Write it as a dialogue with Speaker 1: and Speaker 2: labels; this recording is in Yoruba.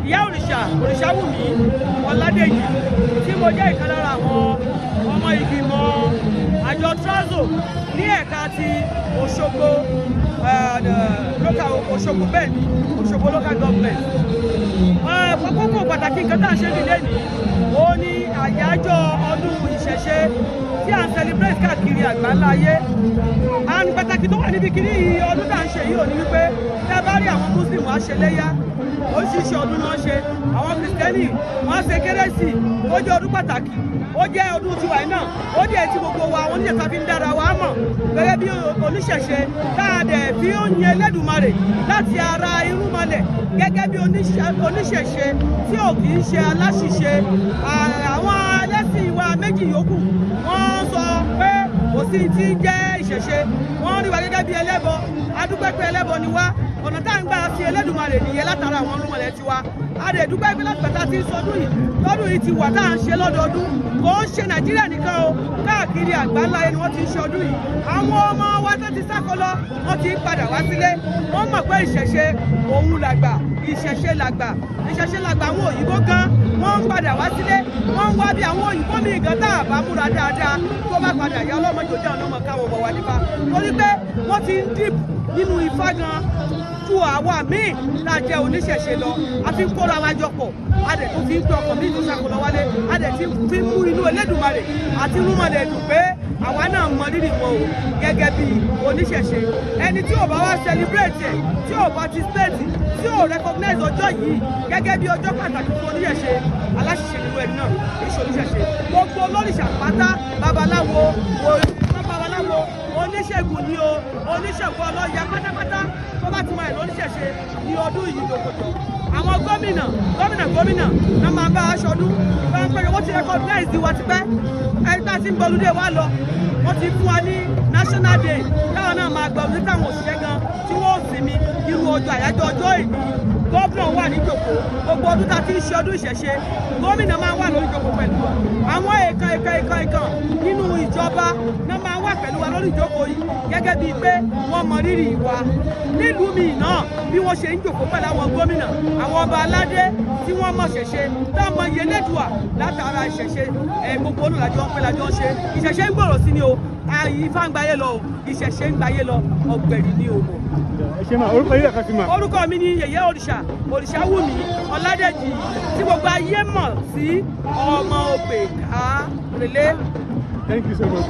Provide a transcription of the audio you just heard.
Speaker 1: ìyá òrìṣà Òrìṣàwùmí Ọládèjì tí mo jẹ́ ìkan lára àwọn ọmọ ìgbìmọ̀ àjọ Trazo ní ẹ̀ka ti Òṣogbo local Òṣogbo bẹ́ẹ̀ ni Òṣogbo local government. Kókó pàtàkì nǹkan tá à ń ṣe nílé ní ó ní àyájọ́ ọdún ìṣẹ̀ṣe tí à ń celebrate káàkiri àgbáńlá ayé. Àrùn pàtàkì tó wà níbi kiri ọdún tá à ń ṣe yìí ò ní wípé tẹ́ bá rí àwọn Muslim wá ṣe léyá oríṣiríṣi ọdún náà ṣe, àwọn Kristẹni wọ́n ṣe kérésì ó jẹ́ ọdún pàtàkì, ó jẹ́ ọdún tiwa náà, ó jẹ́ ti gbogbo wa àwọn oníṣẹ̀ṣe fi ń dára wa mọ̀ gẹ́gẹ́ bí oníṣẹ̀ṣe káàdẹ̀ fi ó yin Ẹlẹ́dùmarè láti ara irúnmọlẹ̀ gẹ́gẹ́ bí oníṣẹ̀ṣe tí ò kì í ṣe aláṣìṣe. Àwọn ẹlẹ́sìn wa méjì yòókù wọ́n sọ pé kò sí ti jẹ́ ìṣẹ̀ṣe, wọ́n rí wa gẹ́gẹ́ bí ẹlẹ́bọ, adúpẹ́ pé ẹlẹ́bọ ni wá, ọ̀nà tá à ń gbà fi Ẹlẹ́dùmarè nìyẹn látara àwọn irúnmọlẹ̀ tiwa. A lè dúpẹ́ pé láti pẹ̀ta tí ń sọdún yìí lọ́dún yìí ti wà tá à ń ṣe lọ́dọọdún, kò ń ṣe Nàìjíríà nìkan o, káàkiri àgbáńláyé ni wọ́n ti ń ṣe ọdún yìí. Àwọn ọmọ wa tó ti sákọlọ wọ́n ti ń padà wá sílé, wọ́n mọ̀ pé ìṣẹ̀ṣe òun làgbà, ìṣẹ̀ṣe làgbà, ìṣẹ̀ṣe làgbà. Àwọn òyìnbó gan wọ́n ń padà wá sílé, wọ́n ń wá bí àwọn òyìnbó mi gan tá a bá múra dáadáa tó bá padà yá ọlọ́mọdé òde àwọn ọmọ káwọn bọ̀ wá nípa, torí pé wọ́n ti ń dìbò nínú Ifá gan ju àwa míì tá a jẹ́ oníṣẹ̀ṣe lọ. A fi ń kóra wa jọ pọ̀, a dẹ̀ tún fi ń gbé ọkàn míì tó ṣàkólọ wálé, a dẹ̀ ti fi ń mú inú Ẹlẹ́dùmarè àti irúnmọlẹ̀ dùn pé àwa náà mọ rírì wọn o gẹ́gẹ́ bí oníṣẹ̀ṣe. Ẹni tí ò bá wá celebrate ẹ̀, tí ò participate, tí ò recognize ọjọ́ yìí gẹ́gẹ́ bí ọjọ́ pàtàkì fún oníṣẹ̀ṣe, aláṣìṣe nínú ẹni náà kì í ṣe oníṣẹ̀ṣe. Gbogbo olórìṣà pátá, babaláwo, oníṣègùn ni o, oníṣègùn ọlọ́ya pátápátá tó bá ti mọ ìlú oníṣẹ̀ṣe ní ọdún yìí lókòtò. Àwọn gómìnà náà máa bá aṣọ ọdún bá ń pẹ́yẹ, wọ́n ti recognize wa ti pẹ́, ẹni tá a ti ń gbọ́lúdé wa lọ, wọ́n ti fún wa ní national day táwọn náà máa gbọ́ ní táwọn òṣìṣẹ́ gan tí wọ́n sinmi irú ọjọ́ àyájọ́ ọjọ́ ìbí. Gómìnà wà ní ìjòkó gbogbo ọdún tá a ti ń ṣe ọdún ìṣẹ̀ṣe, gómìnà máa wà lórí ìjòkó pẹ̀lú àwọn èèkàn nínú ìjọba náà máa wà pẹ̀lú wa lórí ìjòkó yìí gẹ́gẹ́ bíi pé wọ́n mọ rírì wa. Nílùú mi náà bí wọ́n ṣe ń jòkó pẹ̀lú àwọn gómìnà, àwọn ọba aládé tí wọ́n mọ̀ ṣẹ̀ṣe táwọn iye lẹ́dùà látara ìṣẹ̀ṣe gbogbo olùlàjọ ń pẹ́ lájọ ń ṣe. Ìṣẹ̀ṣe ń gbòòrò sí ni o, Ifá ń gbayé lọ o, ìṣẹ̀ṣe ń gbayé lọ, ọ̀gbẹ̀rì ni o.
Speaker 2: Ẹ ṣe máa orúkọ yìí ẹ̀ka sí máa.
Speaker 1: Orúkọ mi ni Yèyé Òrìṣà Òrìṣàwùmí Ọládèjì tí gbogbo ayé mọ̀ sí ọmọ Ògbè Kárelé.
Speaker 2: Thank you so much.